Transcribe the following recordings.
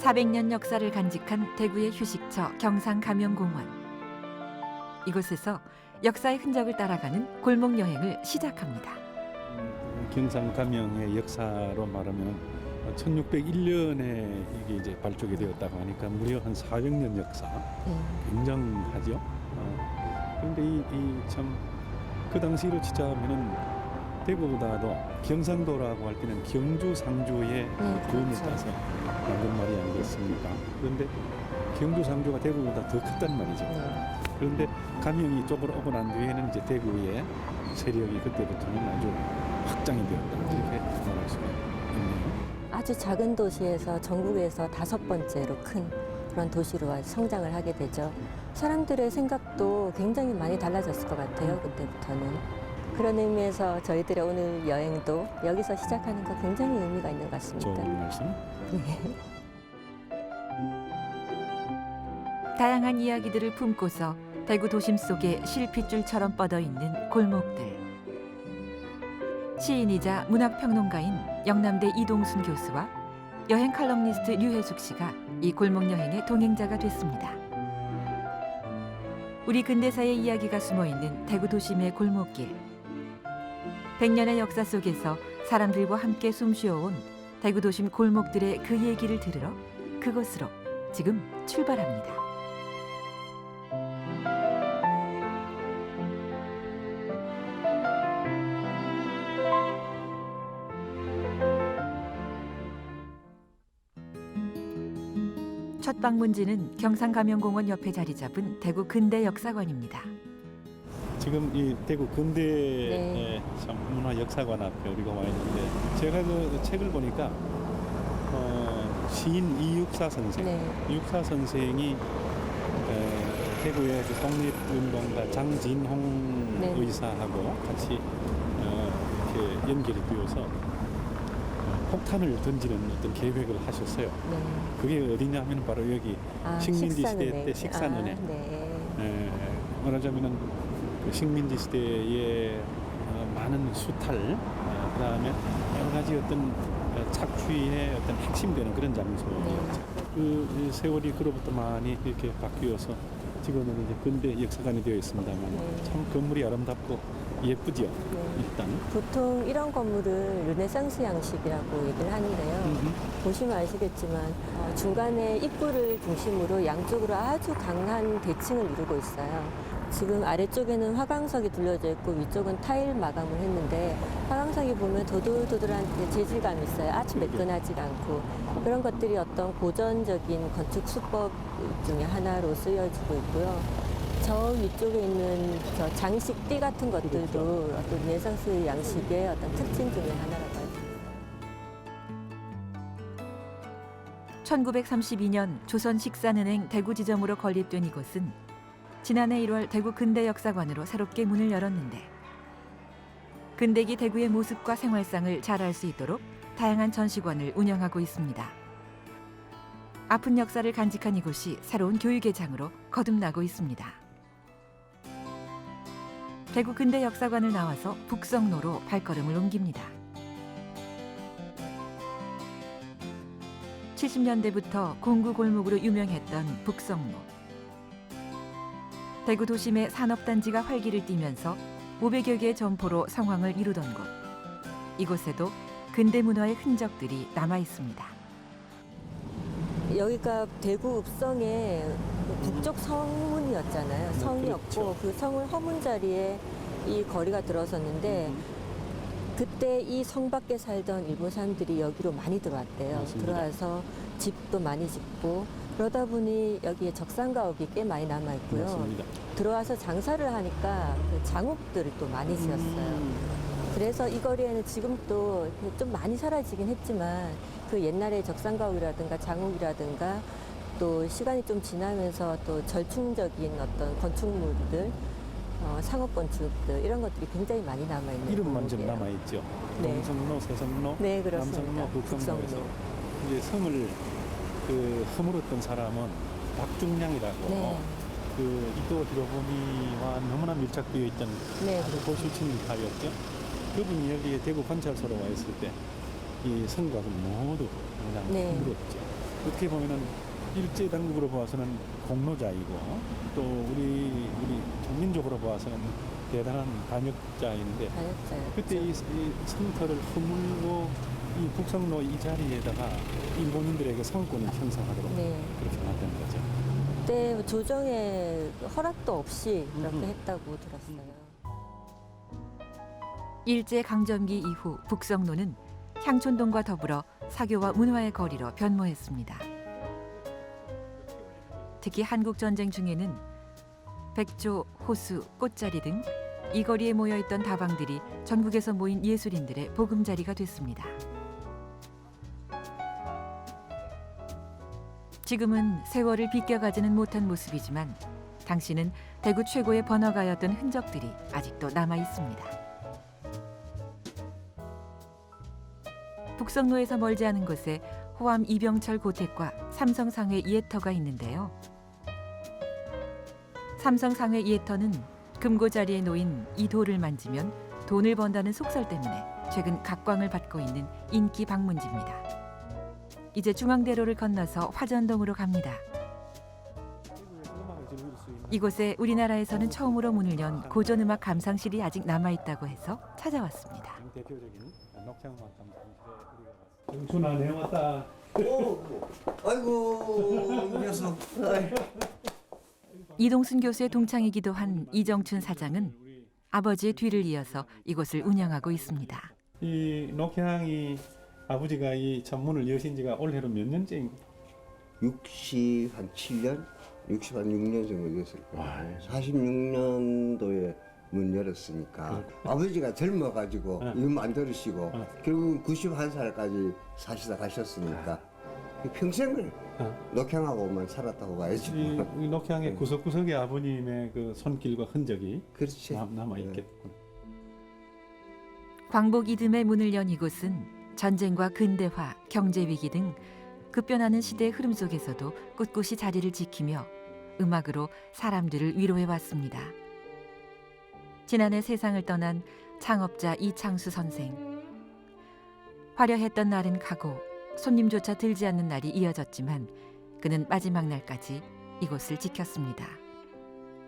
400년 역사를 간직한 대구의 휴식처 경상감영공원. 이곳에서 역사의 흔적을 따라가는 골목 여행을 시작합니다. 경상감영의 역사로 말하면 1601년에 이게 이제 발족이 되었다고 하니까 무려 한 400년 역사, 굉장하죠. 그런데 참 그 당시로 치자하면은 대구보다도 경상도라고 할 때는 경주, 상주의 도움을 따서 만든 말이 아니겠습니까? 그런데 경주, 상주가 대구보다 더 컸단 말이죠. 그런데 감영이 쪽으로 오고 난 뒤에는 이제 대구의 세력이 그때부터는 아주 확장이 되었다, 이렇게 말할 수가 있네요. 아주 작은 도시에서 전국에서 5번째로 큰 그런 도시로 성장을 하게 되죠. 사람들의 생각도 굉장히 많이 달라졌을 것 같아요, 그때부터는. 그런 의미에서 저희들의 오늘 여행도 여기서 시작하는 거 굉장히 의미가 있는 것 같습니다. 좋은 말씀. 네. 다양한 이야기들을 품고서 대구 도심 속에 실핏줄처럼 뻗어 있는 골목들. 시인이자 문학평론가인 영남대 이동순 교수와 여행 칼럼니스트 류혜숙 씨가 이 골목 여행의 동행자가 됐습니다. 우리 근대사의 이야기가 숨어 있는 대구 도심의 골목길. 100년의 역사 속에서 사람들과 함께 숨쉬어온 대구 도심 골목들의 그 얘기를 들으러 그곳으로 지금 출발합니다. 첫 방문지는 경상감영공원 옆에 자리 잡은 대구 근대역사관입니다. 지금 이 대구 근대 참 문화 역사관 앞에 우리가 와 있는데, 제가 그 책을 보니까 시인 이육사 선생, 이육사 선생이 대구의 그 독립운동가 장진홍 의사하고 같이 이렇게 연결이 되어서 폭탄을 던지는 어떤 계획을 하셨어요. 그게 어디냐면 바로 여기 식민지 시대 때 식산은행. 말하자면은 그 식민지 시대의 많은 수탈, 그다음에 여러 가지 어떤 착취의 어떤 핵심되는 그런 장소였죠. 그 세월이 그로부터 많이 이렇게 바뀌어서 지금은 이제 근대 역사관이 되어 있습니다만 참 건물이 아름답고 예쁘죠. 일단 보통 이런 건물을 르네상스 양식이라고 얘기를 하는데요. 보시면 아시겠지만 중간에 입구를 중심으로 양쪽으로 아주 강한 대칭을 이루고 있어요. 지금 아래쪽에는 화강석이 둘러져 있고 위쪽은 타일 마감을 했는데, 화강석이 보면 도돌도돌한 재질감이 있어요. 아주 매끈하지가 않고. 그런 것들이 어떤 고전적인 건축 수법 중에 하나로 쓰여지고 있고요. 저 위쪽에 있는 저 장식 띠 같은 것들도 어떤 르네상스 양식의 어떤 특징 중에 하나라고 할 수 있습니다. 1932년 조선 식산은행 대구 지점으로 건립된 이곳은 지난해 1월 대구 근대역사관으로 새롭게 문을 열었는데, 근대기 대구의 모습과 생활상을 잘 알 수 있도록 다양한 전시관을 운영하고 있습니다. 아픈 역사를 간직한 이곳이 새로운 교육의 장으로 거듭나고 있습니다. 대구 근대역사관을 나와서 북성로로 발걸음을 옮깁니다. 70년대부터 공구 골목으로 유명했던 북성로. 대구 도심의 산업단지가 활기를 띠면서 500여 개의 점포로 성황을 이루던 곳. 이곳에도 근대 문화의 흔적들이 남아 있습니다. 여기가 대구 읍성의 북쪽 성문이었잖아요. 성이었고, 그렇죠. 그 성을 허문 자리에 이 거리가 들어섰는데, 그때 이 성 밖에 살던 일본 사람들이 여기로 많이 들어왔대요. 맞습니다. 들어와서 집도 많이 짓고, 그러다 보니 여기에 적산가옥이 꽤 많이 남아 있고요. 맞습니다. 들어와서 장사를 하니까 그 장옥들을 또 많이 지었어요. 그래서 이 거리에는 지금도 좀 많이 사라지긴 했지만, 그 옛날에 적산가옥이라든가 장옥이라든가 또 시간이 좀 지나면서 또 절충적인 어떤 건축물들, 상업 건축들, 이런 것들이 굉장히 많이 남아있는 이름만 좀 골목이에요. 남아있죠. 네. 동성로, 서성로, 네, 그렇습니다. 남성로, 북성로에서 북성로. 이제 성을 허물었던 사람은 박중량이라고 그 이도 히로부미와 너무나 밀착되어 있던 아주 고실친 인파였죠. 그분이 여기에 대구 관찰소로 와 있을 때 이 성곽을 모두 그냥 허물었죠. 어떻게 보면은 일제 당국으로 봐서는 공로자이고 또 우리 민족으로 봐서는 대단한 반역자인데 반역자였죠. 그때 이 성터를 허물고 이 북성로 이 자리에다가 일본인들에게 성권을 형성하도록 네. 그렇게 만든 거죠. 그때 조정의 허락도 없이 그렇게 음흠. 했다고 들었어요. 일제 강점기 이후 북성로는 향촌동과 더불어 사교와 문화의 거리로 변모했습니다. 특히 한국 전쟁 중에는 백조, 호수, 꽃자리 등 이 거리에 모여있던 다방들이 전국에서 모인 예술인들의 보금자리가 됐습니다. 지금은 세월을 비껴가지는 못한 모습이지만 당시는 대구 최고의 번화가였던 흔적들이 아직도 남아 있습니다. 북성로에서 멀지 않은 곳에 호암 이병철 고택과 삼성상회 이에터가 있는데요. 삼성상회 이에터는 금고 자리에 놓인 이 돌을 만지면 돈을 번다는 속설 때문에 최근 각광을 받고 있는 인기 방문지입니다. 이제 중앙대로를 건너서 화전동으로 갑니다. 이곳에 우리나라에서는 처음으로 문을 연 고전음악 감상실이 아직 남아있다고 해서 찾아왔습니다. 대표적인 녹창음악 감상실에 정춘아 내 왔다. 아이고 이 녀석. 이동순 교수의 동창이기도 한 이정춘 사장은 아버지의 뒤를 이어서 이곳을 운영하고 있습니다. 이 녹향이 아버지가 이 전문을 여신 지가 올해로 몇 년째인가? 67년 6년 정도 됐을 거예요. 46년도에 문 열었으니까 아버지가 젊어가지고 이거 만들으시고 결국 91살까지 사시다 가셨으니까 평생을 녹향하고만 살았다고 봐야죠. 이 녹향의 구석구석에 아버님의 그 손길과 흔적이 그렇지. 남아 있겠군. 광복 이듬해 문을 연 이곳은 전쟁과 근대화, 경제 위기 등 급변하는 시대의 흐름 속에서도 꿋꿋이 자리를 지키며 음악으로 사람들을 위로해 왔습니다. 지난해 세상을 떠난 창업자 이창수 선생. 화려했던 날은 가고 손님조차 들지 않는 날이 이어졌지만 그는 마지막 날까지 이곳을 지켰습니다.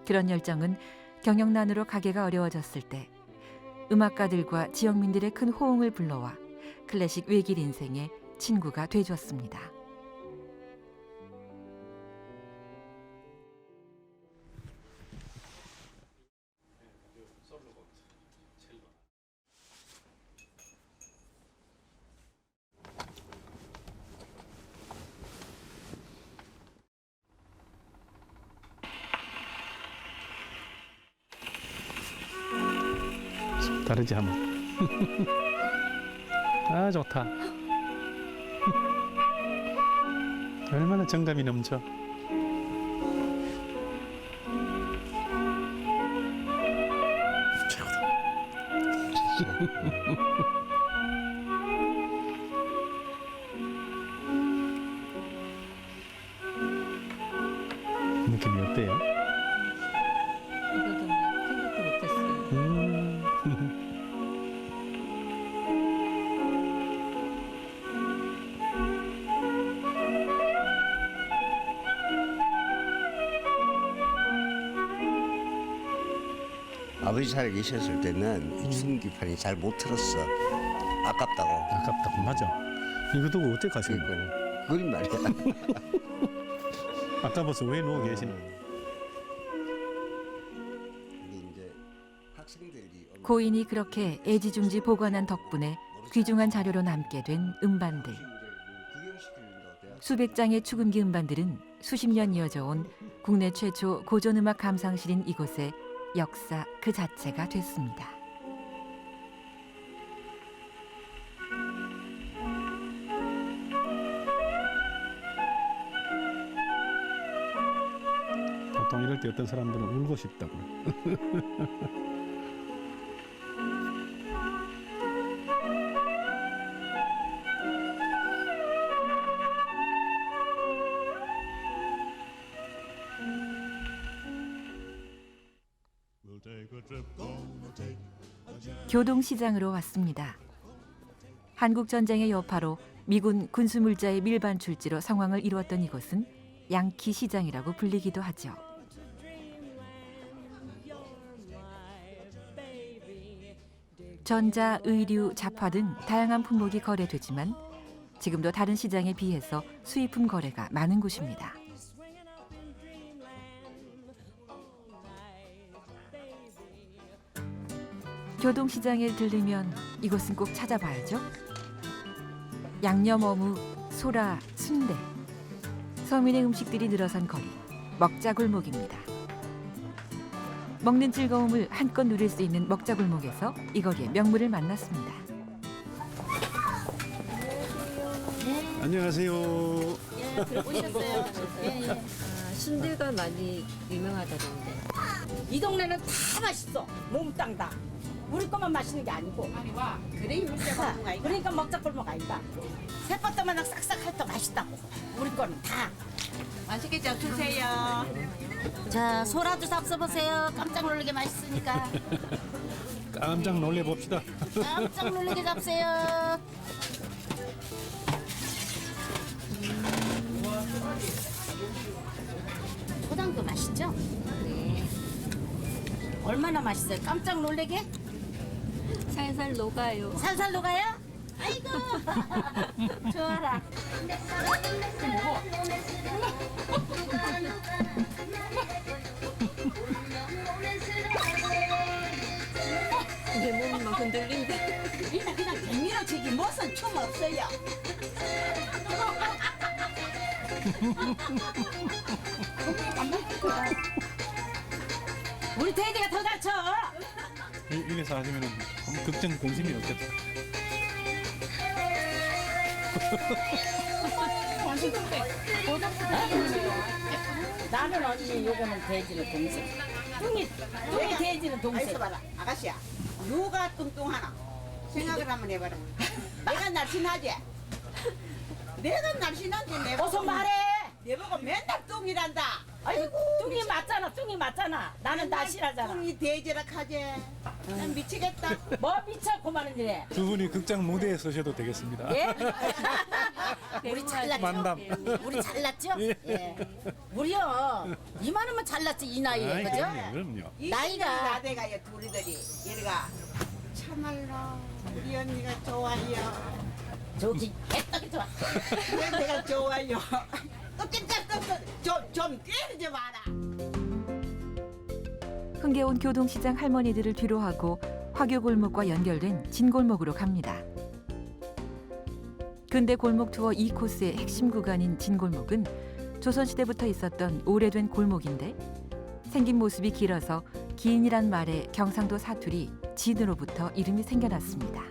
그런 열정은 경영난으로 가게가 어려워졌을 때 음악가들과 지역민들의 큰 호응을 불러와 클래식 외길 인생의 친구가 되줬습니다. 다르지 한번. 아 좋다. 얼마나 정감이 넘쳐. 느낌이 어때요? 이것도 생각도 못했어요. 아버지 살아 계셨을 때는 중기판이 잘 못 들었어. 아깝다고. 아깝다. 맞아. 이거 두고 어떻게 가시는 거예요? 그건 말이야. 아까워서 왜 누워 계시는? 근데 이제 학생들이 고인이 그렇게 애지중지 보관한 덕분에 귀중한 자료로 남게 된 음반들. 수백 장의 축음기 음반들은 수십 년 이어져 온 국내 최초 고전음악 감상실인 이곳의 역사 그 자체가 됐습니다. 보통 이럴 때 어떤 사람들은 울고 싶다고. 교동시장으로 왔습니다. 한국 전쟁의 여파로 미군 군수물자의 밀반 출지로 성황을 이루었던 이곳은 양키 시장이라고 불리기도 하죠. 전자, 의류, 잡화 등 다양한 품목이 거래되지만 지금도 다른 시장에 비해서 수입품 거래가 많은 곳입니다. 교동시장에 들르면 이곳은 꼭 찾아봐야죠. 양념 어묵, 소라, 순대, 서민의 음식들이 늘어선 거리, 먹자골목입니다. 먹는 즐거움을 한껏 누릴 수 있는 먹자골목에서 이 거리의 명물을 만났습니다. 안녕하세요. 오셨어요? 순대가 많이 유명하다던데. 이 동네는 다 맛있어. 몸땅 다. 우리 것만 맛있는 게 아니고. 그래 그러니까 먹자골목 아니다. 새바다만 싹싹할 때 맛있다고. 우리 거는 다. 맛있겠죠? 드세요. 자, 소라도 잡숴보세요. 깜짝 놀라게 맛있으니까. 깜짝 놀래 봅시다. 깜짝 놀라게 잡세요. 초당도 맛있죠? 네. 얼마나 맛있어요? 깜짝 놀래게? 살살 녹아요. 살살 녹아요? 아이고 좋아라. 내 몸이 막 흔들린다. 그냥 밀어치기 무슨 춤 없어요. 우리 돼지가 더 잘 쳐. 이래서 하시면은 극장 공심이 없겠다. 나는 언니 요거는 돼지는 동생. 뚱이 돼지는 동생. 아이서 봐라 아가씨야 누가 뚱뚱하나 생각을 한번 해봐라. 내가 날씬하지? 내가 날씬한지 내가 어서 말해. 내보고 맨날 뚱이란다. 아이고 뚱이 맞잖아. 뚱이 맞잖아. 나는 날씬하잖아. 뚱이 돼지락 하지. 난 미치겠다. 뭐 미쳐 고마는 일에. 두 분이 극장 무대에 서셔도 되겠습니다. 예? 우리 잘났죠? 만담. 우리 잘났죠? 예. 예. 우리요 이만하면 잘났지 이 나이에 아이, 그죠? 그럼요. 나이가- 나대가요 둘이들이 얘가 참말로 우리 언니가 좋아요. 저기 애떡이 좋아. 내가 좋아요. 좀 때리지 마라. 흥겨운 교동시장 할머니들을 뒤로하고 화교골목과 연결된 진골목으로 갑니다. 근대 골목 투어 2코스의 핵심 구간인 진골목은 조선시대부터 있었던 오래된 골목인데 생긴 모습이 길어서 기인이란 말에 경상도 사투리 진으로부터 이름이 생겨났습니다.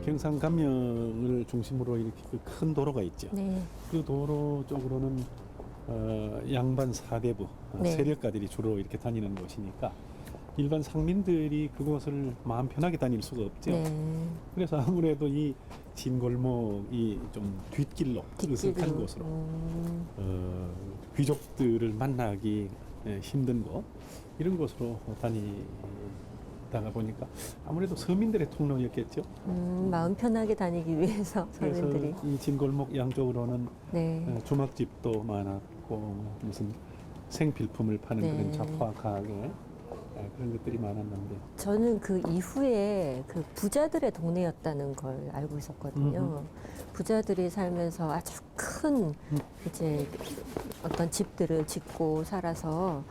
경상 감면을 중심으로 이렇게 그 큰 도로가 있죠. 네. 그 도로 쪽으로는 양반 사대부 네. 세력가들이 주로 이렇게 다니는 곳이니까 일반 상민들이 그곳을 마음 편하게 다닐 수가 없죠. 네. 그래서 아무래도 이 진골목이 좀 뒷길로 으슥한 곳으로 귀족들을 만나기 힘든 곳 이런 곳으로 다니다가 보니까 아무래도 서민들의 통로였겠죠. 마음 편하게 다니기 위해서 그래서 서민들이. 이 진골목 양쪽으로는 네. 주막집도 많았고 무슨 생필품을 파는 네. 그런 잡화 가게 그런 것들이 많았는데 저는 그 이후에 그 부자들의 동네였다는 걸 알고 있었거든요. 부자들이 살면서 아주 큰 이제 어떤 집들을 짓고 살아서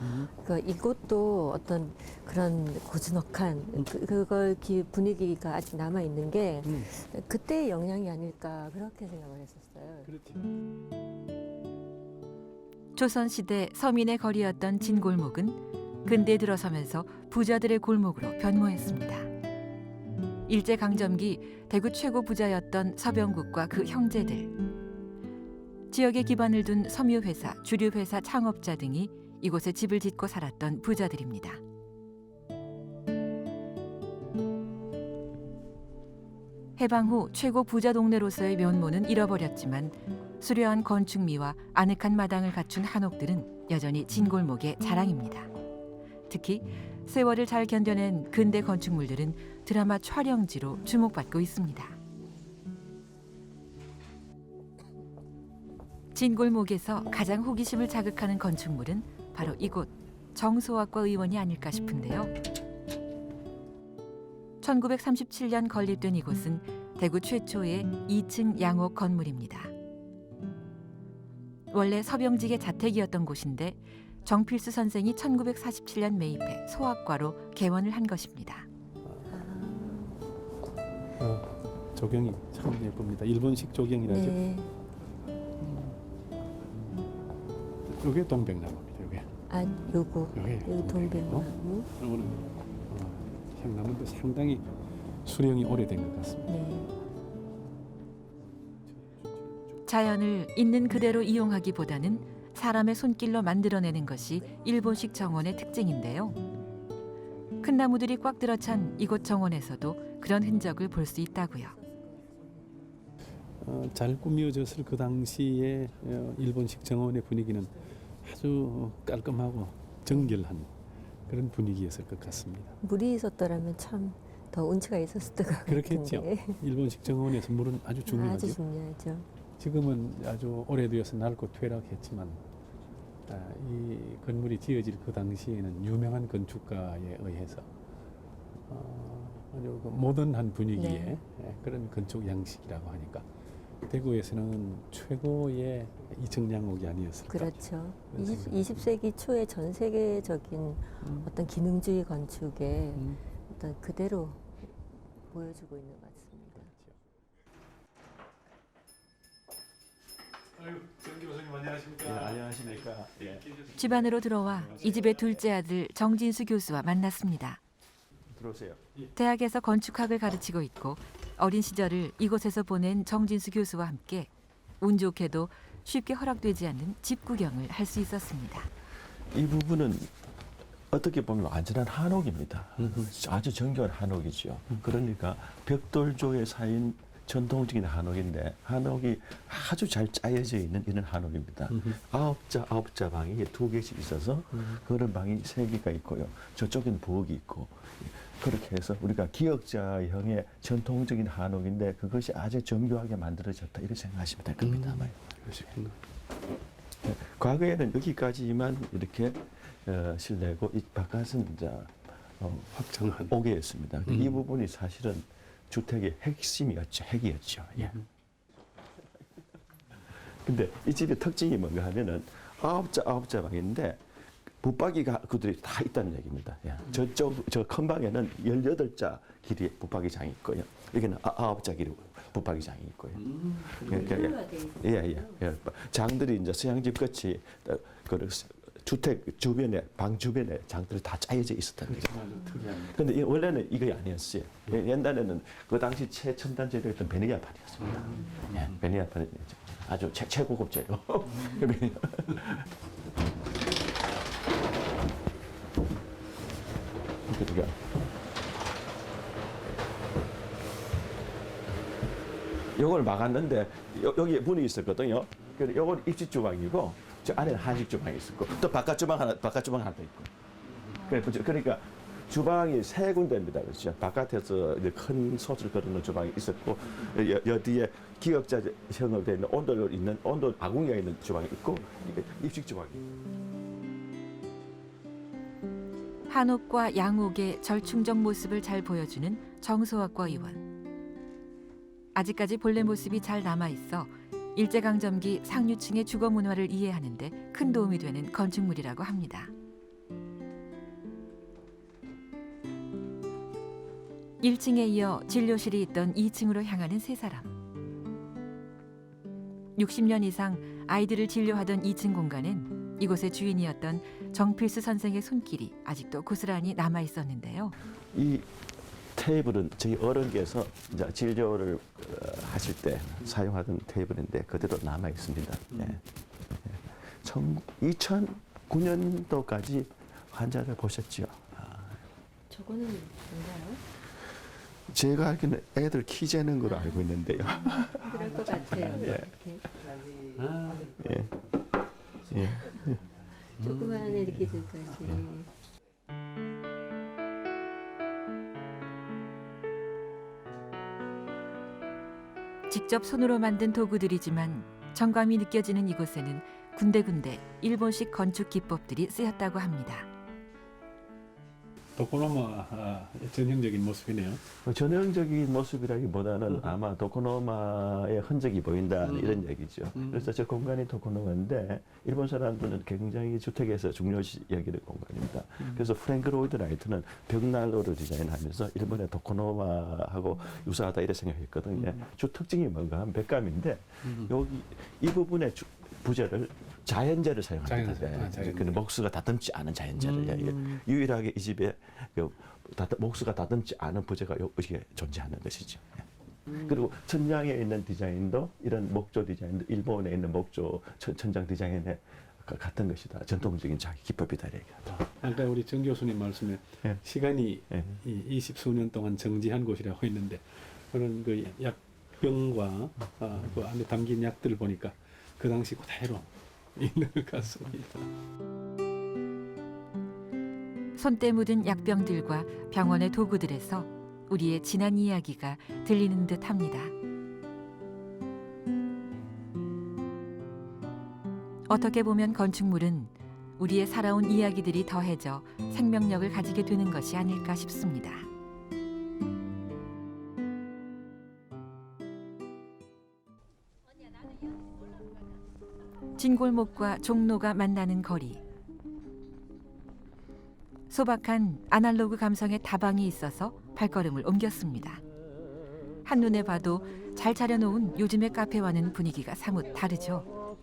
그 이곳도 어떤 그런 고즈넉한 그걸 분위기가 아직 남아 있는 게 그때의 영향이 아닐까 그렇게 생각을 했었어요. 그렇죠. 조선시대 서민의 거리였던 진골목은 근대에 들어서면서 부자들의 골목으로 변모했습니다. 일제강점기 대구 최고 부자였던 서병국과 그 형제들, 지역에 기반을 둔 섬유회사, 주류회사 창업자 등이 이곳에 집을 짓고 살았던 부자들입니다. 해방 후 최고 부자 동네로서의 면모는 잃어버렸지만 수려한 건축미와 아늑한 마당을 갖춘 한옥들은 여전히 진골목의 자랑입니다. 특히 세월을 잘 견뎌낸 근대 건축물들은 드라마 촬영지로 주목받고 있습니다. 진골목에서 가장 호기심을 자극하는 건축물은 바로 이곳 정소학과 의원이 아닐까 싶은데요. 1937년 건립된 이곳은 대구 최초의 2층 양옥 건물입니다. 원래 서병직의 자택이었던 곳인데 정필수 선생이 1947년 매입해 소학과로 개원을 한 것입니다. 조경이 참 예쁩니다. 일본식 조경이라죠. 네. 이게 동백나무입니다. 이게. 아, 요거. 요게 여기 동백나무. 이거는 향나무인데 상당히 수령이 오래된 것 같습니다. 네. 자연을 있는 그대로 이용하기보다는 사람의 손길로 만들어내는 것이 일본식 정원의 특징인데요. 큰 나무들이 꽉 들어찬 이곳 정원에서도 그런 흔적을 볼 수 있다고요. 잘 꾸며졌을 그 당시에 일본식 정원의 분위기는 아주 깔끔하고 정결한 그런 분위기였을 것 같습니다. 물이 있었더라면 참 더 운치가 있었을 것 같은데. 그렇겠죠. 일본식 정원에서 물은 아주 중요하죠. 아주 중요하죠. 지금은 아주 오래되어서 낡고 퇴락했지만 이 건물이 지어질 그 당시에는 유명한 건축가에 의해서 아주 그 모던한 분위기의 네. 그런 건축 양식이라고 하니까 대구에서는 최고의 2층 양옥이 아니었을까. 그렇죠. 그런 생각이 20세기 초에 전 세계적인 어떤 기능주의 건축의 음. 어떤 그대로 보여주고 있는 것 같습니다. 아유, 정 교수님 안녕하십니까? 안녕하십니까? 예. 집안으로 들어와 이 집의 둘째 아들 정진수 교수와 만났습니다. 들어오세요. 대학에서 건축학을 가르치고 있고 어린 시절을 이곳에서 보낸 정진수 교수와 함께 운 좋게도 쉽게 허락되지 않는 집 구경을 할 수 있었습니다. 이 부분은 어떻게 보면 완전한 한옥입니다. 아주 정교한 한옥이죠. 그러니까 벽돌조에 쌓인 전통적인 한옥인데 한옥이 아주 잘 짜여져 있는 이런 한옥입니다. 아홉 자 방이 2개씩 있어서 그런 방이 3개가 있고요. 저쪽에는 부엌이 있고 그렇게 해서 우리가 기역자형의 전통적인 한옥인데 그것이 아주 정교하게 만들어졌다 이렇게 생각하시면 될 겁니다. 아마. 그러시군요. 과거에는 여기까지만 이렇게 실내고 이 바깥은 이제 확장한. 옥외였습니다. 이 부분이 사실은 주택의 핵심이었죠. 핵이었죠. 예. 근데 이 집의 특징이 뭔가 하면은 아홉 자 방인데 붙박이가 그들이 다 있다는 얘기입니다. 예. 저 큰 방에는 18자 길이의 붙박이장이 있고요. 여기는 9자 길이 붙박이장이 있고요. 예. 장들이 이제 서양집 같이 그 주택 주변에 방 주변에 장들이 다 짜여져 있었다는 거죠. 그런데 원래는 이거 아니었어요. 옛날에는 그 당시 최첨단 재료였던 베네리아판이었습니다. 예, 베네리아판이 아주 최고급 재료. 그러니까 요걸 막았는데 여기 문이 있었거든요. 그래서 요건 입식 주방이고 저 안에는 한식 주방이 있었고 또 바깥 주방 하나 더 있고. 그러니까 주방이 3군데입니다. 그렇죠. 바깥에서 이제 큰 솥을 거르는 주방이 있었고 여 뒤에 기역자형으로 되어 있는 온돌 아궁이가 있는 주방이 있고 이게 입식 주방이. 한옥과 양옥의 절충적 모습을 잘 보여주는 정소학과 의원. 아직까지 본래 모습이 잘 남아있어 일제강점기 상류층의 주거 문화를 이해하는 데 큰 도움이 되는 건축물이라고 합니다. 1층에 이어 진료실이 있던 2층으로 향하는 세 사람. 60년 이상 아이들을 진료하던 2층 공간엔 이곳의 주인이었던 정필수 선생의 손길이 아직도 고스란히 남아 있었는데요. 이 테이블은 저희 어른께서 이제 진료를 하실 때 사용하던 테이블인데 그대로 남아 있습니다. 예. 2009년도까지 환자를 보셨죠. 저거는 뭔가요? 제가 알기로는 애들 키 재는 걸로 알고 있는데요. 그럴 것 같아요. 예. 이렇게. 예. 조그만 이렇게 들까지. 직접 손으로 만든 도구들이지만 정감이 느껴지는 이곳에는 군데군데 일본식 건축 기법들이 쓰였다고 합니다. 도코노마 전형적인 모습이네요. 전형적인 모습이라기보다는 아마 도코노마의 흔적이 보인다 이런 얘기죠. 그래서 저 공간이 도코노마인데 일본 사람들은 굉장히 주택에서 중요시 여기는 공간입니다. 그래서 프랭크 로이드 라이트는 벽난로를 디자인하면서 일본의 도코노마하고 유사하다 이렇게 생각했거든요. 주 특징이 뭔가 하면 백감인데 여기 이 부분의 부재를 자연재를 사용합니다. 자연재. 그 목수가 다듬지 않은 자연재를 유일하게 이 집에 목수가 다듬지 않은 부재가 여기에 존재하는 것이죠. 그리고 천장에 있는 디자인도 이런 목조 디자인도 일본에 있는 목조 천장 디자인에 같은 것이다. 전통적인 자기 기법이다. 아까 우리 정 교수님 말씀에 예. 시간이 예. 이 20수년 동안 정지한 곳이라고 했는데 그런 그 약병과 그 안에 담긴 약들을 보니까 그 당시 그대로 있는 것 같습니다. 손때 묻은 약병들과 병원의 도구들에서 우리의 지난 이야기가 들리는 듯합니다. 어떻게 보면 건축물은 우리의 살아온 이야기들이 더해져 생명력을 가지게 되는 것이 아닐까 싶습니다. 진골목과 종로가 만나는 거리. 소박한 아날로그 감성의 다방이 있어서 발걸음을 옮겼습니다. 한눈에 봐도 잘 차려놓은 요즘의 카페와는 분위기가 사뭇 다르죠.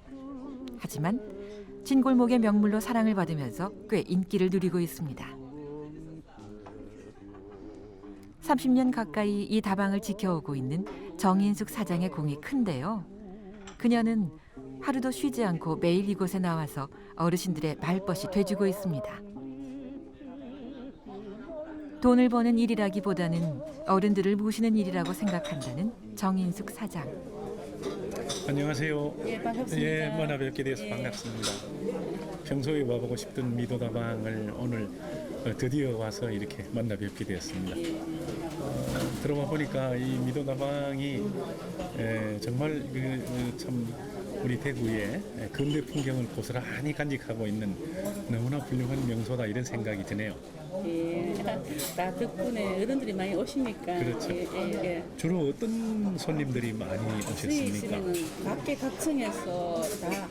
하지만 진골목의 명물로 사랑을 받으면서 꽤 인기를 누리고 있습니다. 30년 가까이 이 다방을 지켜오고 있는 정인숙 사장의 공이 큰데요. 그녀는 하루도 쉬지 않고 매일 이곳에 나와서 어르신들의 말벗이 돼주고 있습니다. 돈을 버는 일이라기보다는 어른들을 모시는 일이라고 생각한다는 정인숙 사장. 안녕하세요. 예, 반갑습니다. 예, 만나 뵙게 돼서 반갑습니다. 평소에 와보고 싶던 미도다방을 오늘 드디어 와서 이렇게 만나 뵙게 되었습니다. 들어와 보니까 이 미도다방이 정말 참 우리 대구의 근대 풍경을 고스란히 간직하고 있는 너무나 훌륭한 명소다 이런 생각이 드네요. 예, 다 덕분에 어른들이 많이 오시니까. 그렇죠. 예. 주로 어떤 손님들이 많이 수익 오셨습니까? 있으면은 각계 각층에서 다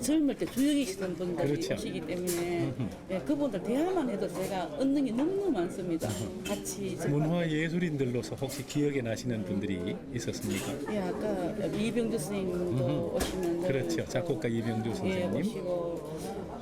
젊을 때 주역이시던 분들이 그렇죠. 오시기 때문에 예, 그분들 대화만 해도 제가 얻는 게 너무 많습니다. 같이 문화 예술인들로서 혹시 기억에 나시는 분들이 있었습니까? 예, 아까 이병주 선생님도 오시면 그렇죠. 작곡가 이병주 예, 선생님. 오시고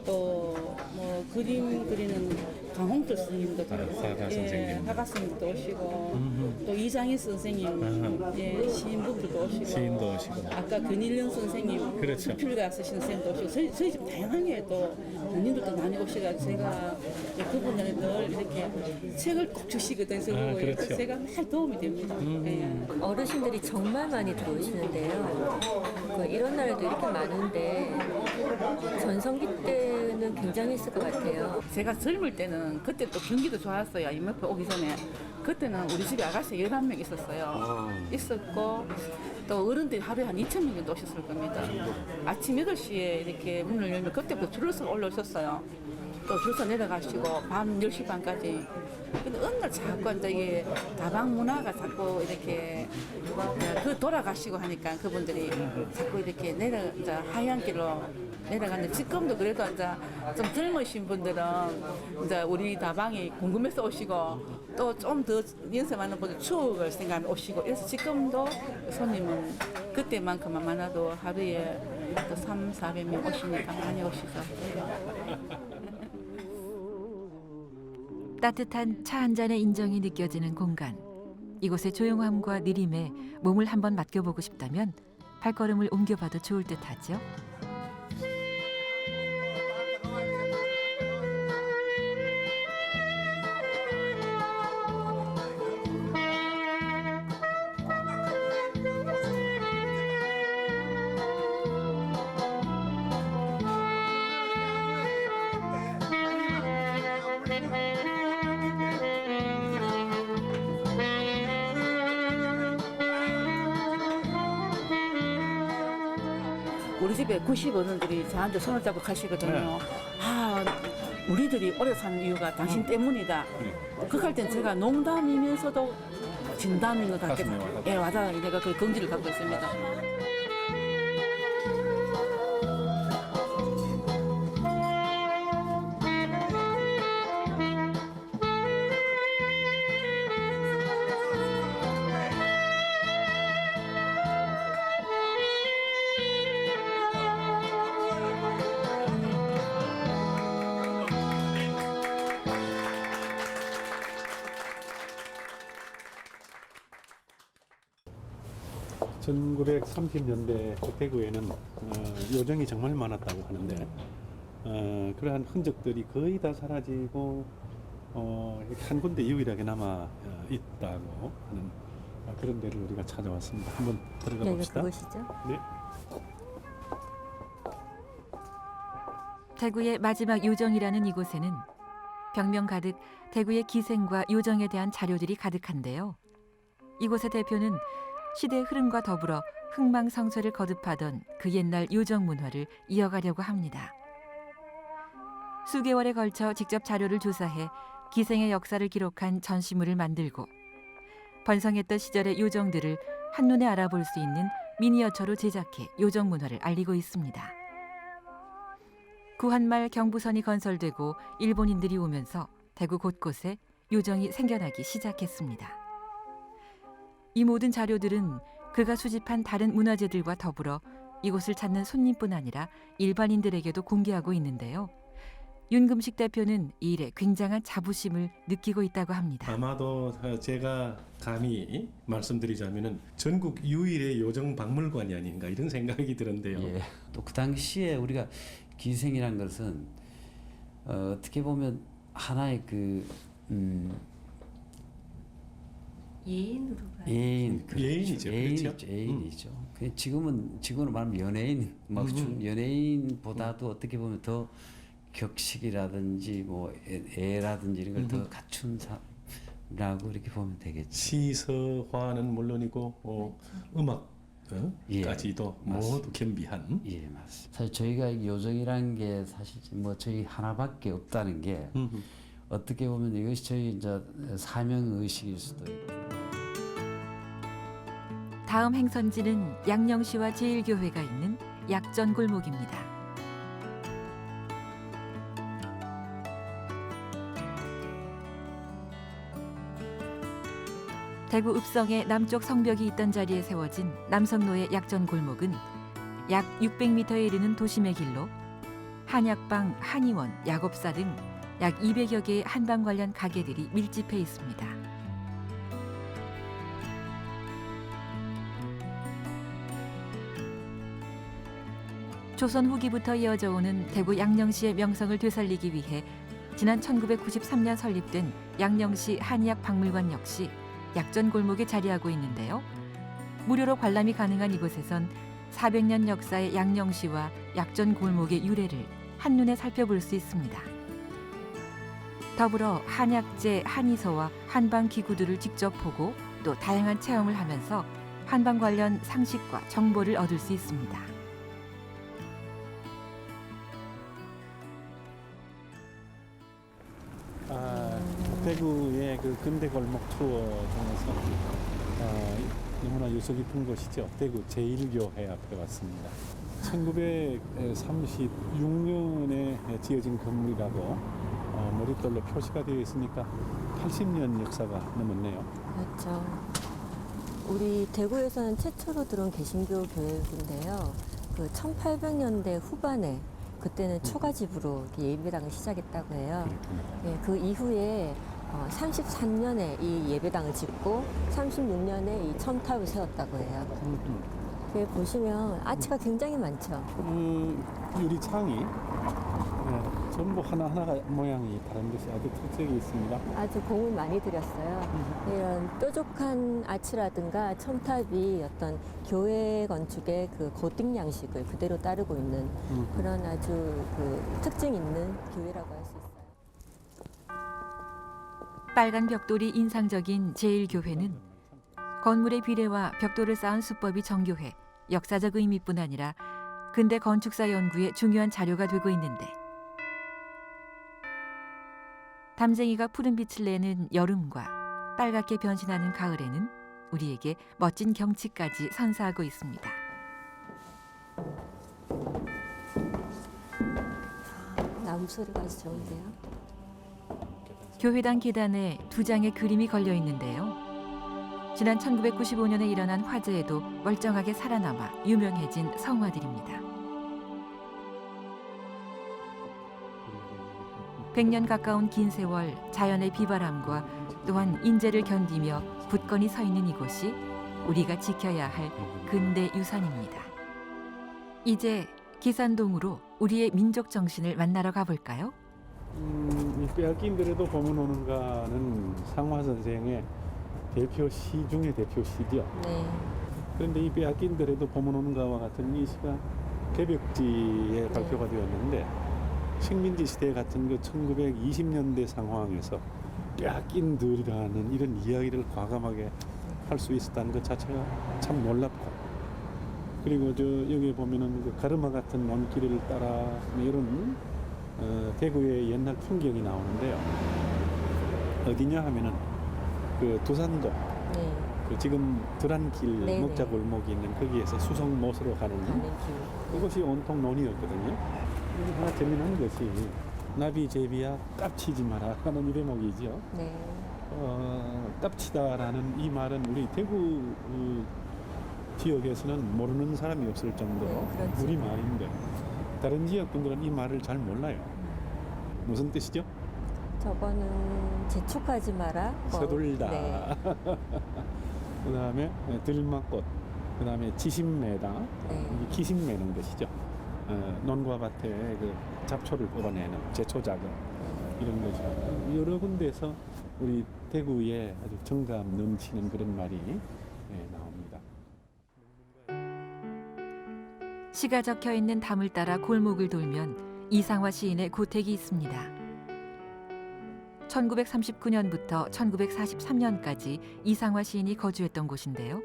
또 뭐 그림 그리는 강홍철 선생님도 화가 선생님. 화가 선생님도 오시고 또 이장희 선생님 예, 시인분들도 오시고 시인도 오시고. 아까 근일령 선생님 그렇죠. 수필가 쓰시는 선생님도 오시고 저희 집 다양하게 또 누님들도 많이 오시고 제가 그분들 늘 이렇게 책을 꼭 주시거든요. 저보고 그렇죠. 제가 늘 도움이 됩니다. 예. 어르신들이 정말 많이 들어오시는데요. 이런 날에도 이렇게 많은데 전성기 때는 굉장했을 것 같아요. 제가 젊을 때는 그때 또 경기도 좋았어요. IMF 오기 전에. 그때는 우리 집에 아가씨 11명 있었어요. 있었고 또 어른들이 하루에 한 2,000명 정도 오셨을 겁니다. 아침 8시에 이렇게 문을 열면 그때부터 줄을 서 올라오셨어요. 또 줄 서 내려가시고 밤 10시 반까지. 근데 어느 날 자꾸 이제 이게 다방 문화가 자꾸 이렇게 돌아가시고 하니까 그분들이 자꾸 이렇게 이제 하얀 길로 내려가는데 지금도 그래도 이제 좀 젊으신 분들은 이제 우리 다방이 궁금해서 오시고 또 좀 더 연세많은 분들 추억을 생각하며 오시고 그래서 지금도 손님은 그때만큼만 많아도 하루에 또 300~400명 오시니까 많이 오시죠. 따뜻한 차 한 잔의 인정이 느껴지는 공간. 이곳의 조용함과 느림에 몸을 한번 맡겨보고 싶다면 발걸음을 옮겨봐도 좋을 듯하죠. 우리 집에 90 어른들이 저한테 손을 잡고 가시거든요. 네. 아, 우리들이 오래 사는 이유가 당신 때문이다. 그할 땐 제가 농담이면서도 진담인 것 같게 가슴에 와닿고. 예, 와닿아요. 내가 그 긍지를 갖고 있습니다. 천 1930년대 대구에는 요정이 정말 많았다고 하는데 그러한 흔적들이 거의 다 사라지고 이렇게 한 군데 유일하게 남아 있다고 하는 그런 데를 우리가 찾아왔습니다. 한번 들어가 네, 봅시다. 그것이죠. 네. 대구의 마지막 요정이라는 이곳에는 벽면 가득 대구의 기생과 요정에 대한 자료들이 가득한데요. 이곳의 대표는 시대의 흐름과 더불어 흥망성쇠를 거듭하던 그 옛날 요정 문화를 이어가려고 합니다. 수개월에 걸쳐 직접 자료를 조사해 기생의 역사를 기록한 전시물을 만들고 번성했던 시절의 요정들을 한눈에 알아볼 수 있는 미니어처로 제작해 요정 문화를 알리고 있습니다. 구한말 경부선이 건설되고 일본인들이 오면서 대구 곳곳에 요정이 생겨나기 시작했습니다. 이 모든 자료들은 그가 수집한 다른 문화재들과 더불어 이곳을 찾는 손님뿐 아니라 일반인들에게도 공개하고 있는데요. 윤금식 대표는 이 일에 굉장한 자부심을 느끼고 있다고 합니다. 아마도 제가 감히 말씀드리자면은 전국 유일의 요정 박물관이 아닌가 이런 생각이 드는데요. 예. 또 그 당시에 우리가 기생이란 것은 어떻게 보면 하나의 그 예인으로 봐요. 예인, 그렇죠. 예인이죠, 예인이죠. 그렇죠? 예인이죠. 지금은 말하면 연예인, 막 연예인보다도 어떻게 보면 더 격식이라든지 뭐 애라든지 이런 걸 더 갖춘 사람이라고 이렇게 보면 되겠죠. 시서화는 물론이고 음악까지도 모두 겸비한. 예, 맞습니다. 사실 저희가 요정이라는 게 사실 뭐 저희 하나밖에 없다는 게 어떻게 보면 이것이 저희 이제 사명 의식일 수도 있고. 다음 행선지는 양령시와 제1교회가 있는 약전 골목입니다. 대구 읍성의 남쪽 성벽이 있던 자리에 세워진 남성로의 약전 골목은 약 600m에 이르는 도심의 길로 한약방, 한의원, 약업사 등 약 200여 개의 한방 관련 가게들이 밀집해 있습니다. 조선 후기부터 이어져 오는 대구 양령시의 명성을 되살리기 위해 지난 1993년 설립된 양령시 한의학 박물관 역시 약전 골목에 자리하고 있는데요. 무료로 관람이 가능한 이곳에선 400년 역사의 양령시와 약전 골목의 유래를 한눈에 살펴볼 수 있습니다. 더불어 한약재, 한의서와 한방 기구들을 직접 보고 또 다양한 체험을 하면서 한방 관련 상식과 정보를 얻을 수 있습니다. 대구의 그 근대 골목 투어 중에서 너무나 유서 깊은 곳이죠. 대구 제1교회 앞에 왔습니다. 1936년에 지어진 건물이라고 머릿돌로 표시가 되어 있으니까 80년 역사가 넘었네요. 그렇죠. 우리 대구에서는 최초로 들어온 개신교 교회인데요. 그 1800년대 후반에 그때는 초가집으로 예배당을 시작했다고 해요. 네, 그 이후에 33년에 이 예배당을 짓고 36년에 이 첨탑을 세웠다고 해요. 여기 보시면 아치가 굉장히 많죠. 유리창이 전부 하나하나가 모양이 다른 듯이 아주 특색이 있습니다. 아주 공을 많이 들였어요. 이런 뾰족한 아치라든가 첨탑이 어떤 교회 건축의 그 고딕 양식을 그대로 따르고 있는 그런 아주 그 특징 있는 교회라고 할 수 있어요. 빨간 벽돌이 인상적인 제1교회는 건물의 비례와 벽돌을 쌓은 수법이 정교해 역사적 의미뿐 아니라 근대 건축사 연구에 중요한 자료가 되고 있는데 담쟁이가 푸른 빛을 내는 여름과 빨갛게 변신하는 가을에는 우리에게 멋진 경치까지 선사하고 있습니다. 나무 소리가 아주 좋은데요. 교회당 계단에 2장의 그림이 걸려 있는데요. 지난 1995년에 일어난 화재에도 멀쩡하게 살아남아 유명해진 성화들입니다. 100년 가까운 긴 세월 자연의 비바람과 또한 인재를 견디며 굳건히 서 있는 이곳이 우리가 지켜야 할 근대 유산입니다. 이제 기산동으로 우리의 민족 정신을 만나러 가볼까요? 이 빼앗긴 데라도 보면 오는가는 상화 선생의 대표 시 중에 대표 시죠. 네. 그런데 이 빼앗긴 데라도 보면 오는가와 같은 이 시가 개벽지에 발표가 되었는데 식민지 시대 같은 그 1920년대 상황에서 빼앗긴 들이라는 이런 이야기를 과감하게 할 수 있었다는 것 자체가 참 놀랍고, 그리고 저 여기 보면은 그 가르마 같은 논길을 따라 이런 대구의 옛날 풍경이 나오는데요. 어디냐 하면은 그 두산동, 네. 그 지금 드란길 네네. 먹자 골목이 있는 거기에서 수성못으로 가는 가는 길. 이것이 온통 논이었거든요. 여기 하나 재미난 것이 나비 제비야 깝치지 마라 하는 이 대목이죠. 네. 깝치다라는 이 말은 우리 대구 지역에서는 모르는 사람이 없을 정도로 네, 그렇죠. 우리 말인데 다른 지역 분들은 이 말을 잘 몰라요. 무슨 뜻이죠? 저거는 재촉하지 마라. 서둘다. 네. 그 다음에 들막꽃, 그 다음에 지심매다, 네. 기심매는 것이죠. 논과 밭에 그 잡초를 뽑아내는 제초 작업 이런 거죠. 여러 군데서 우리 대구에 아주 정감 넘치는 그런 말이 나옵니다. 시가 적혀 있는 담을 따라 골목을 돌면 이상화 시인의 고택이 있습니다. 1939년부터 1943년까지 이상화 시인이 거주했던 곳인데요.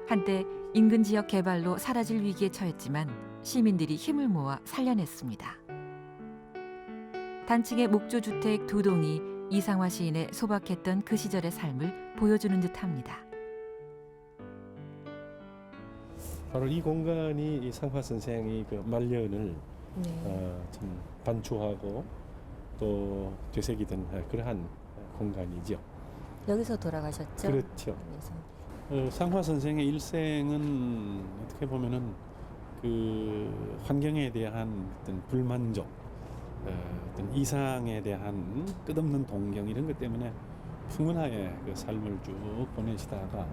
한때 인근 지역 개발로 사라질 위기에 처했지만 시민들이 힘을 모아 살려냈습니다. 단층의 목조주택 2동이 이상화 시인의 소박했던 그 시절의 삶을 보여주는 듯합니다. 바로 이 공간이 이 상화 선생이 그 말년을 네. 참 반추하고 또 되새기던 그러한 공간이죠. 여기서 돌아가셨죠? 그렇죠. 그래서. 상화 선생의 일생은 어떻게 보면은 그 환경에 대한 어떤 불만족, 어떤 이상에 대한 끝없는 동경 이런 것 때문에 풍운하게 그 삶을 쭉 보내시다가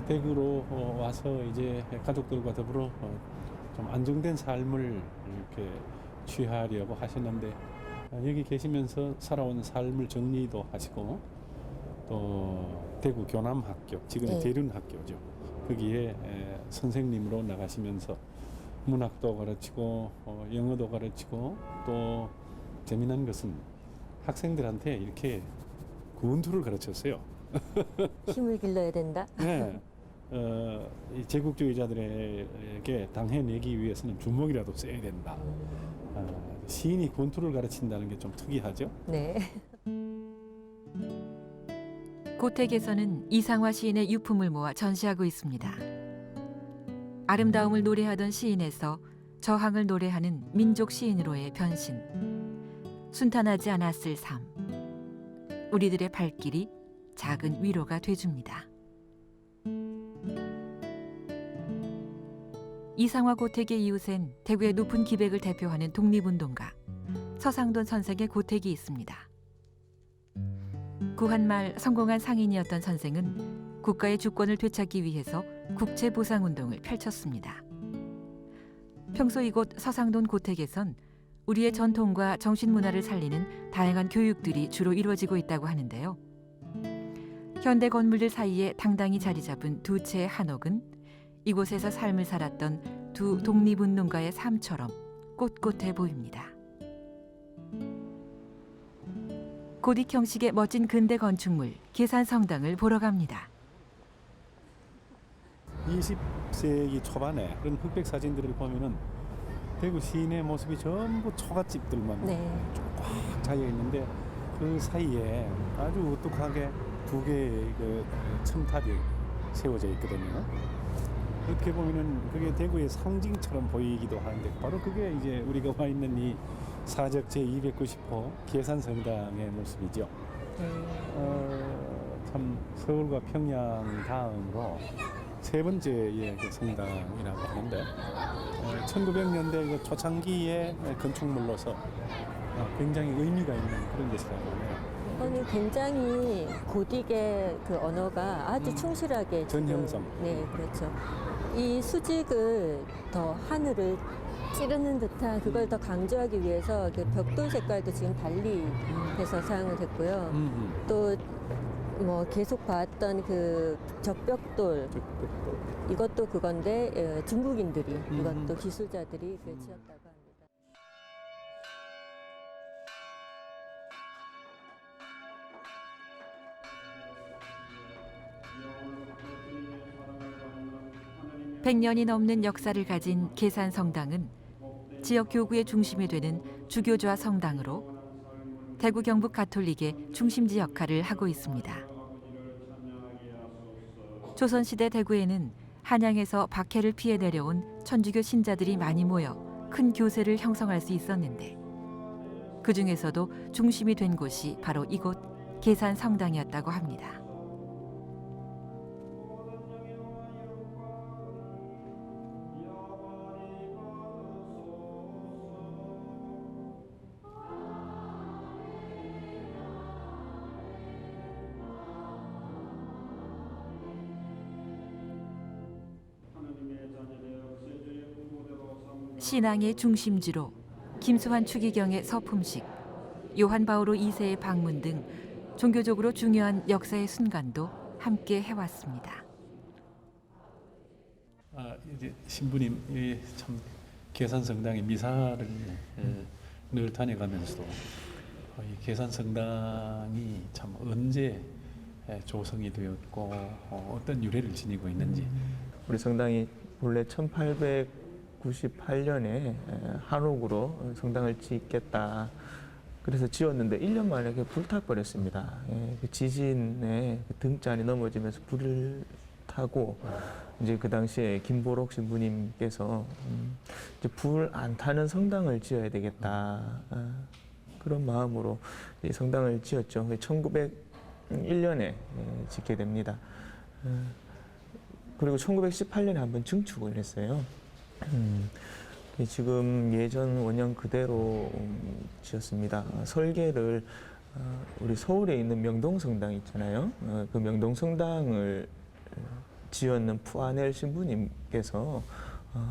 대구로 와서 이제 가족들과 더불어 좀 안정된 삶을 이렇게 취하려고 하셨는데 여기 계시면서 살아온 삶을 정리도 하시고 또 대구 교남학교, 지금 네. 대륜학교죠. 거기에 선생님으로 나가시면서 문학도 가르치고 영어도 가르치고 또 재미난 것은 학생들한테 이렇게 군투를 가르쳤어요. 힘을 길러야 된다. 네. 이 제국주의자들에게 당해내기 위해서는 주먹이라도 써야 된다. 시인이 권투를 가르친다는 게 좀 특이하죠. 네. 고택에서는 이상화 시인의 유품을 모아 전시하고 있습니다. 아름다움을 노래하던 시인에서 저항을 노래하는 민족 시인으로의 변신. 순탄하지 않았을 삶. 우리들의 발길이 작은 위로가 돼줍니다. 이상화 고택의 이웃엔 대구의 높은 기백을 대표하는 독립운동가 서상돈 선생의 고택이 있습니다. 구한말 성공한 상인이었던 선생은 국가의 주권을 되찾기 위해서 국채보상운동을 펼쳤습니다. 평소 이곳 서상돈 고택에선 우리의 전통과 정신문화를 살리는 다양한 교육들이 주로 이루어지고 있다고 하는데요. 현대 건물들 사이에 당당히 자리 잡은 두 채의 한옥은 이곳에서 삶을 살았던 두 독립운동가의 삶처럼 꼿꼿해 보입니다. 고딕 형식의 멋진 근대 건축물 계산성당을 보러 갑니다. 20세기 초반에 그런 흑백 사진들을 보면은 대구 시내 모습이 전부 초가집들만 네. 꽉 차여 있는데 그 사이에 아주 우뚝하게 두 개의 그 첨탑이 세워져 있거든요. 그렇게 보면은 그게 대구의 상징처럼 보이기도 하는데 바로 그게 이제 우리가 와 있는 이 사적 제290호 계산성당의 모습이죠. 참 서울과 평양 다음으로 세 번째의 그 성당이라고 하는데 1900년대 그 초창기의 건축물로서 굉장히 의미가 있는 그런 것이라고 하네요. 이거는 굉장히 고딕의 그 언어가 아주 충실하게 지금, 전형성. 네, 그렇죠. 이 수직을 더 하늘을 찌르는 듯한 그걸 더 강조하기 위해서 그 벽돌 색깔도 지금 달리 해서 사용을 했고요. 또 뭐 계속 봤던 그 적벽돌 이것도 그건데 중국인들이 이것도 기술자들이 그 지었다고 합니다. 백년이 넘는 역사를 가진 계산성당은 지역 교구의 중심이 되는 주교좌 성당으로 대구 경북 가톨릭의 중심지 역할을 하고 있습니다. 조선시대 대구에는 한양에서 박해를 피해 내려온 천주교 신자들이 많이 모여 큰 교세를 형성할 수 있었는데 그 중에서도 중심이 된 곳이 바로 이곳 계산성당이었다고 합니다. 신앙의 중심지로 김수환 추기경의 서품식, 요한 바오로 2세의 방문 등 종교적으로 중요한 역사의 순간도 함께 해왔습니다. 이제 신부님 참 계산성당의 미사를 늘 다녀가면서도 이 계산성당이 참 언제 조성이 되었고 어떤 유래를 지니고 있는지. 우리 성당이 본래 1898년에 한옥으로 성당을 짓겠다. 그래서 지었는데 1년 만에 불타버렸습니다. 그 지진에 등잔이 넘어지면서 불을 타고 이제 그 당시에 김보록 신부님께서 이제 불 안 타는 성당을 지어야 되겠다. 그런 마음으로 이 성당을 지었죠. 1901년에 짓게 됩니다. 그리고 1918년에 한번 증축을 했어요. 지금 예전 원형 그대로 지었습니다. 설계를 우리 서울에 있는 명동성당 있잖아요. 그 명동성당을 지었는 푸아넬 신부님께서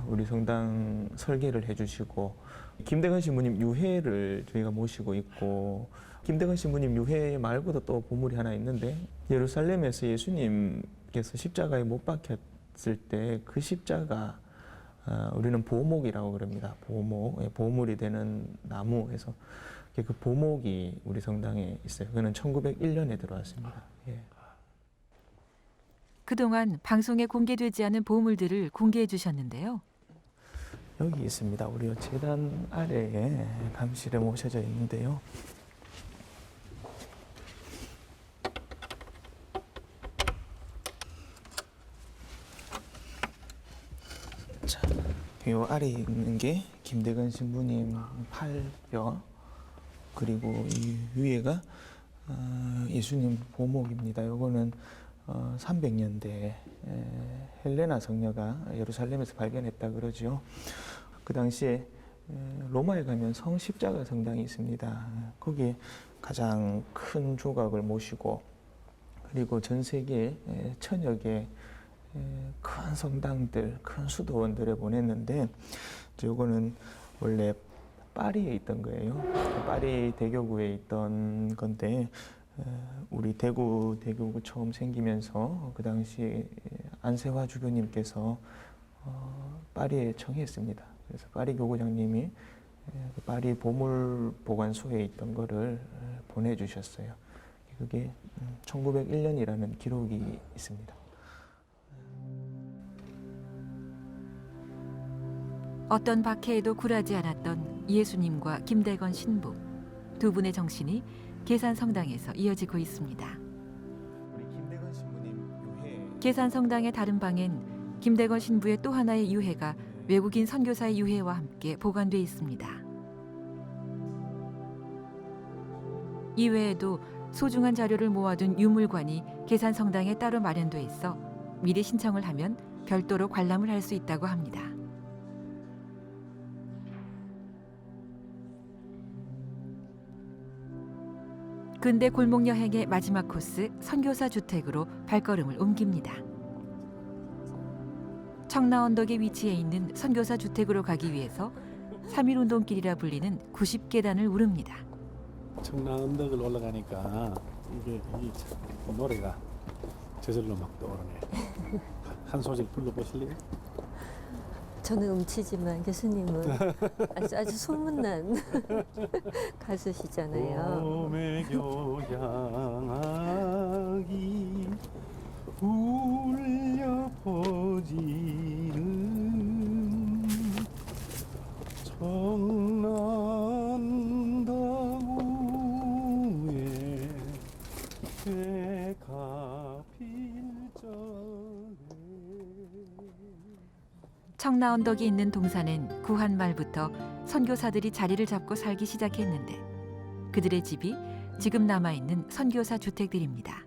우리 성당 설계를 해주시고 김대건 신부님 유해를 저희가 모시고 있고 김대건 신부님 유해 말고도 또 보물이 하나 있는데 예루살렘에서 예수님께서 십자가에 못 박혔을 때 그 십자가 우리는 보목이라고 그럽니다. 보목, 보물이 되는 나무에서 그 보목이 우리 성당에 있어요. 그는 1901년에 들어왔습니다. 예. 그동안 방송에 공개되지 않은 보물들을 공개해 주셨는데요. 여기 있습니다. 우리 재단 아래에 감실에 모셔져 있는데요. 자, 이 아래에 있는 게 김대건 신부님 팔뼈, 그리고 이 위에가 예수님 보목입니다. 요거는 300년대에 헬레나 성녀가 예루살렘에서 발견했다 그러죠. 그 당시에 로마에 가면 성십자가 성당이 있습니다. 거기에 가장 큰 조각을 모시고 그리고 전 세계 1000여 개 큰 성당들, 큰 수도원들에 보냈는데 이거는 원래 파리에 있던 거예요. 파리 대교구에 있던 건데 우리 대구가 처음 생기면서 그 당시 안세화 주교님께서 파리에 청했습니다. 그래서 파리 교구장님이 파리 보물 보관소에 있던 거를 보내주셨어요. 그게 1901년이라는 기록이 있습니다. 어떤 박해에도 굴하지 않았던 예수님과 김대건 신부. 두 분의 정신이 계산성당에서 이어지고 있습니다. 우리 김대건 신부님 유해 계산성당의 다른 방엔 김대건 신부의 또 하나의 유해가 외국인 선교사의 유해와 함께 보관돼 있습니다. 이 외에도 소중한 자료를 모아둔 유물관이 계산성당에 따로 마련돼 있어 미리 신청을 하면 별도로 관람을 할 수 있다고 합니다. 근대 골목 여행의 마지막 코스 선교사 주택으로 발걸음을 옮깁니다. 청라언덕에 위치해 있는 선교사 주택으로 가기 위해서 3.1 운동길이라 불리는 90계단을 오릅니다. 청라언덕을 올라가니까 이게 이 노래가 저절로 막 떠오르네. 한 소절 불러보실래요? 저는 음치지만 교수님은 아주 소문난 가수시잖아요. 봄의 교향악이 울려 퍼지는 청라언덕 위에 해가 필 적에 청라언덕이 있는 동산엔 구한 말부터 선교사들이 자리를 잡고 살기 시작했는데 그들의 집이 지금 남아있는 선교사 주택들입니다.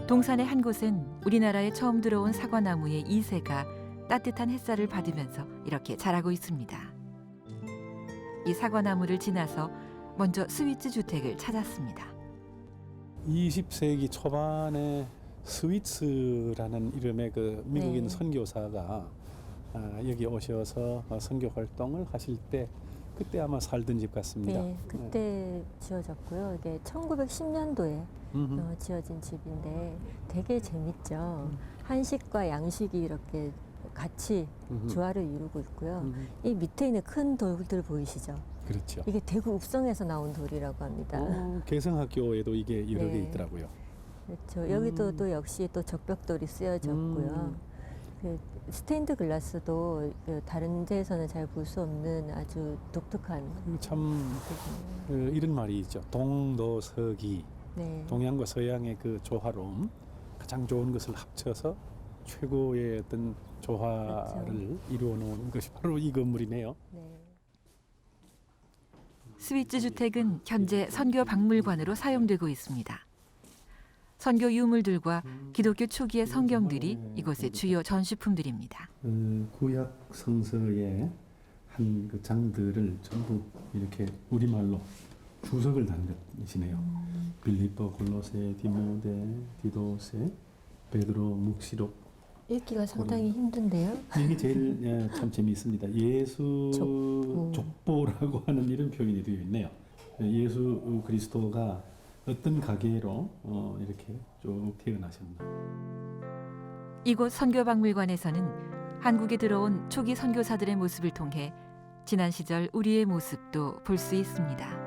동산의 한 곳은 우리나라에 처음 들어온 사과나무의 이새가 따뜻한 햇살을 받으면서 이렇게 자라고 있습니다. 이 사과나무를 지나서 먼저 스위트 주택을 찾았습니다. 20세기 초반에 스위츠라는 이름의 그 미국인 네. 선교사가 여기 오셔서 선교 활동을 하실 때 그때 아마 살던 집 같습니다. 네, 그때 지어졌고요. 이게 1910년도에 지어진 집인데 되게 재밌죠. 한식과 양식이 이렇게 같이 조화를 이루고 있고요. 이 밑에 있는 큰 돌들 보이시죠? 그렇죠. 이게 대구 읍성에서 나온 돌이라고 합니다. 개성학교에도 이게 여러 개 네. 있더라고요. 그렇죠. 여기도 또 역시 또 적벽돌이 쓰여졌고요. 그 스테인드 글라스도 그 다른 데에서는 잘 볼 수 없는 아주 독특한. 참 이런 말이 있죠. 동도서기. 네. 동양과 서양의 그 조화로움, 가장 좋은 것을 합쳐서 최고의 어떤 조화를 그렇죠. 이루어 놓은 것이 바로 이 건물이네요. 네. 스위트 주택은 현재 선교 박물관으로 사용되고 있습니다. 선교 유물들과 기독교 초기의 성경들이 이곳의 주요 전시품들입니다. 구약 성서의 한 그 장들을 전부 이렇게 우리말로 주석을 단 것이네요. 빌립보, 골로새, 디모데, 디도세, 베드로, 묵시록. 읽기가 상당히 힘든데요. 이게 제일 참 재미있습니다. 예수 족보라고 하는 이런 표현이 되어 있네요. 예수 그리스도가 어떤 가계로 이렇게 쭉 태어나셨나. 이곳 선교박물관에서는 한국에 들어온 초기 선교사들의 모습을 통해 지난 시절 우리의 모습도 볼 수 있습니다.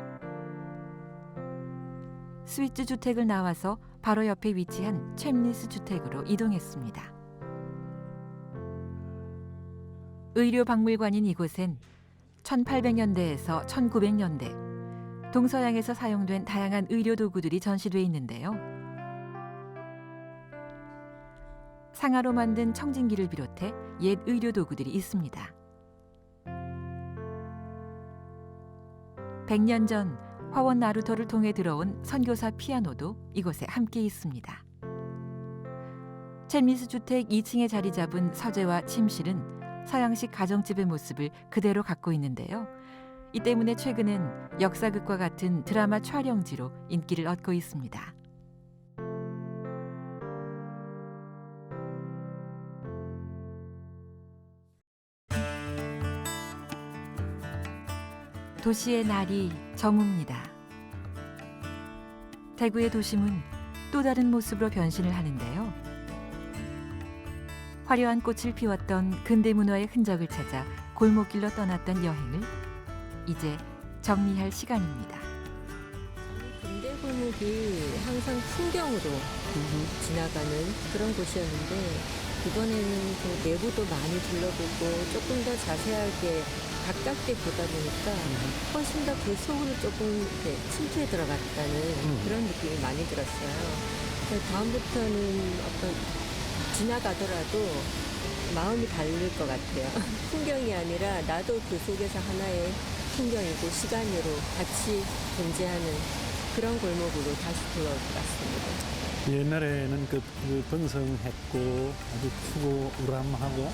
스위트 주택을 나와서 바로 옆에 위치한 챔리스 주택으로 이동했습니다. 의료박물관인 이곳엔 1800년대에서 1900년대 동서양에서 사용된 다양한 의료 도구들이 전시돼 있는데요. 상아로 만든 청진기를 비롯해 옛 의료 도구들이 있습니다. 100년 전 화원 나루토를 통해 들어온 선교사 피아노도 이곳에 함께 있습니다. 챔리스 주택 2층에 자리 잡은 서재와 침실은 서양식 가정집의 모습을 그대로 갖고 있는데요. 이 때문에 최근엔 역사극과 같은 드라마 촬영지로 인기를 얻고 있습니다. 도시의 날이 저뭅니다. 대구의 도심은 또 다른 모습으로 변신을 하는데요. 화려한 꽃을 피웠던 근대 문화의 흔적을 찾아 골목길로 떠났던 여행을 이제 정리할 시간입니다. 근대 골목이 항상 풍경으로 지나가는 그런 곳이었는데 이번에는 그 내부도 많이 둘러보고 조금 더 자세하게 가깝게 보다 보니까 훨씬 더 그 속으로 조금 이렇게 침투해 들어갔다는 그런 느낌이 많이 들었어요. 그래서 다음부터는 어떤 지나가더라도 마음이 다를 것 같아요. 풍경이 아니라 나도 그 속에서 하나의 풍경이고 시간으로 같이 존재하는 그런 골목으로 다시 돌아올 것 같습니다. 옛날에는 그 번성했고 아주 크고 우람하고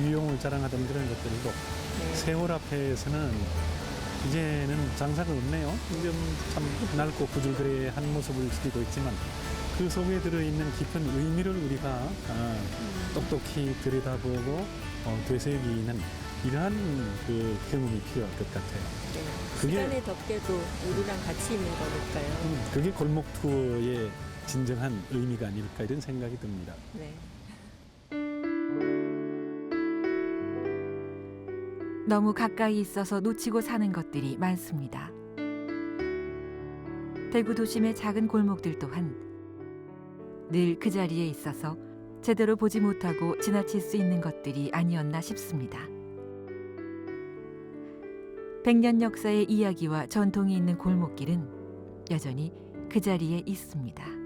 위용을 자랑하던 그런 것들도 세월 앞에서는 이제는 장사가 없네요. 지금 참 낡고 구질그레한 모습을 지니고 있지만 그 속에 들어있는 깊은 의미를 우리가 똑똑히 들여다보고 되새기는 이러한 그 경험이 필요할 것 같아요. 네. 시간의 덮개도 우리랑 같이 있는 거니까요. 그게 골목 투어의 진정한 의미가 아닐까 이런 생각이 듭니다. 네. 너무 가까이 있어서 놓치고 사는 것들이 많습니다. 대구 도심의 작은 골목들 또한 늘 그 자리에 있어서 제대로 보지 못하고 지나칠 수 있는 것들이 아니었나 싶습니다. 100년 역사의 이야기와 전통이 있는 골목길은 여전히 그 자리에 있습니다.